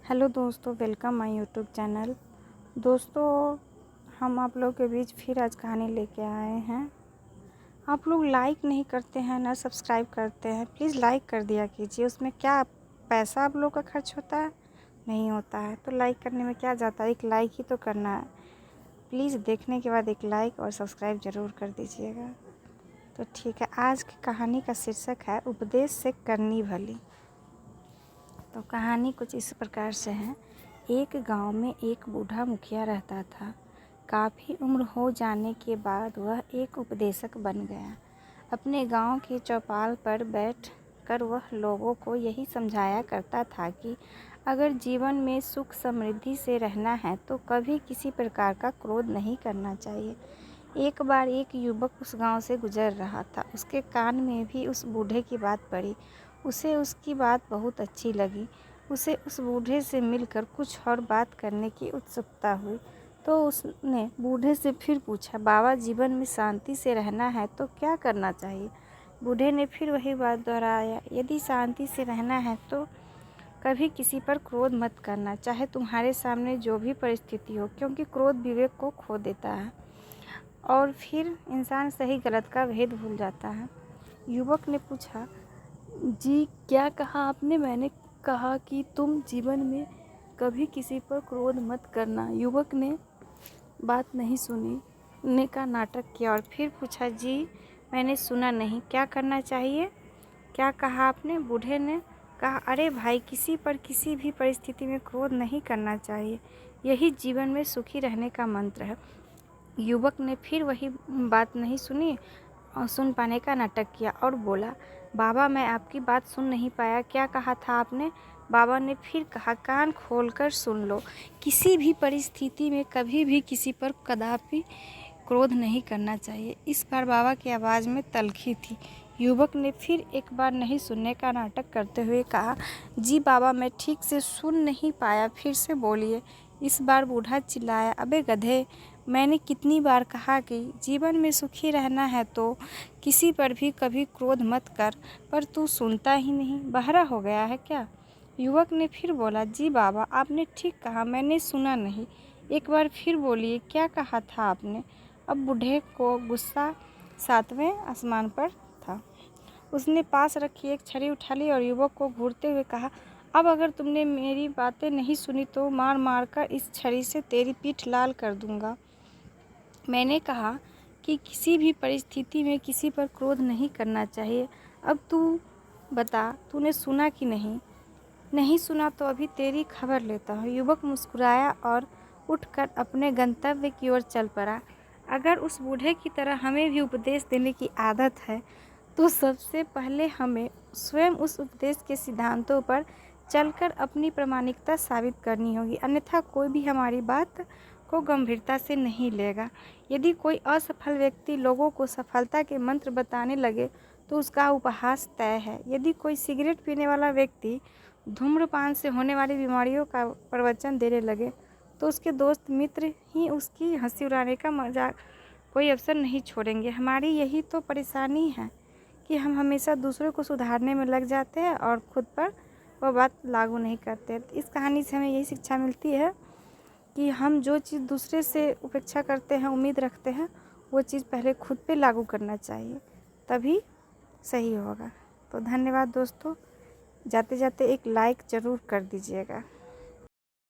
Hello दोस्तों, welcome my YouTube channel. दोस्तों, हम आप लोगों के बीच फिर आज कहानी लेके आए हैं। आप लोग लाइक नहीं करते हैं ना सब्सक्राइब करते हैं। प्लीज़ लाइक कर दिया कीजिए। उसमें क्या पैसा आप लोग का खर्च होता है? नहीं होता है। तो लाइक करने में क्या जाता है, एक लाइक ही तो करना है। प्लीज़ देखने के बाद एक लाइक और सब्सक्राइब ज़रूर कर दीजिएगा। तो ठीक है, आज की कहानी का शीर्षक है उपदेश से करनी भली। तो कहानी कुछ इस प्रकार से है। एक गांव में एक बूढ़ा मुखिया रहता था। काफ़ी उम्र हो जाने के बाद वह एक उपदेशक बन गया। अपने गांव के चौपाल पर बैठ कर वह लोगों को यही समझाया करता था कि अगर जीवन में सुख समृद्धि से रहना है तो कभी किसी प्रकार का क्रोध नहीं करना चाहिए। एक बार एक युवक उस गांव से गुजर रहा था। उसके कान में भी उस बूढ़े की बात पड़ी। उसे उसकी बात बहुत अच्छी लगी। उसे उस बूढ़े से मिलकर कुछ और बात करने की उत्सुकता हुई। तो उसने बूढ़े से फिर पूछा, बाबा, जीवन में शांति से रहना है तो क्या करना चाहिए? बूढ़े ने फिर वही बात दोहराया, यदि शांति से रहना है तो कभी किसी पर क्रोध मत करना, चाहे तुम्हारे सामने जो भी परिस्थिति हो, क्योंकि क्रोध विवेक को खो देता है और फिर इंसान सही गलत का भेद भूल जाता है। युवक ने पूछा, जी क्या कहा आपने? मैंने कहा कि तुम जीवन में कभी किसी पर क्रोध मत करना। युवक ने बात नहीं सुनने का नाटक किया और फिर पूछा, जी मैंने सुना नहीं, क्या करना चाहिए? क्या कहा आपने? बूढ़े ने कहा, अरे भाई, किसी पर किसी भी परिस्थिति में क्रोध नहीं करना चाहिए। यही जीवन में सुखी रहने का मंत्र है। युवक ने फिर वही बात नहीं सुन पाने का नाटक किया और बोला, बाबा, मैं आपकी बात सुन नहीं पाया, क्या कहा था आपने? बाबा ने फिर कहा, कान खोलकर सुन लो, किसी भी परिस्थिति में कभी भी किसी पर कदापि क्रोध नहीं करना चाहिए। इस बार बाबा की आवाज़ में तलखी थी। युवक ने फिर एक बार नहीं सुनने का नाटक करते हुए कहा, जी बाबा, मैं ठीक से सुन नहीं पाया, फिर से बोलिए। इस बार बूढ़ा चिल्लाया, अबे गधे, मैंने कितनी बार कहा कि जीवन में सुखी रहना है तो किसी पर भी कभी क्रोध मत कर, पर तू सुनता ही नहीं, बहरा हो गया है क्या? युवक ने फिर बोला, जी बाबा, आपने ठीक कहा, मैंने सुना नहीं, एक बार फिर बोलिए, क्या कहा था आपने? अब बूढ़े को गुस्सा 7वें आसमान पर था। उसने पास रखी एक छड़ी उठा ली और युवक को घूरते हुए कहा, अब अगर तुमने मेरी बातें नहीं सुनी तो मार मार कर इस छड़ी से तेरी पीठ लाल कर दूंगा। मैंने कहा कि किसी भी परिस्थिति में किसी पर क्रोध नहीं करना चाहिए। अब तू बता, तूने सुना कि नहीं? नहीं सुना तो अभी तेरी खबर लेता हूँ। युवक मुस्कुराया और उठकर अपने गंतव्य की ओर चल पड़ा। अगर उस बूढ़े की तरह हमें भी उपदेश देने की आदत है तो सबसे पहले हमें स्वयं उस उपदेश के सिद्धांतों पर चलकर अपनी प्रामाणिकता साबित करनी होगी, अन्यथा कोई भी हमारी बात को गंभीरता से नहीं लेगा। यदि कोई असफल व्यक्ति लोगों को सफलता के मंत्र बताने लगे तो उसका उपहास तय है। यदि कोई सिगरेट पीने वाला व्यक्ति धूम्रपान से होने वाली बीमारियों का प्रवचन देने लगे तो उसके दोस्त मित्र ही उसकी हंसी उड़ाने का मजाक कोई अवसर नहीं छोड़ेंगे। हमारी यही तो परेशानी है कि हम हमेशा दूसरों को सुधारने में लग जाते हैं और खुद पर वह बात लागू नहीं करते। इस कहानी से हमें यही शिक्षा मिलती है कि हम जो चीज़ दूसरे से उपेक्षा करते हैं, उम्मीद रखते हैं, वो चीज़ पहले खुद पे लागू करना चाहिए, तभी सही होगा। तो धन्यवाद दोस्तों। जाते जाते एक लाइक ज़रूर कर दीजिएगा।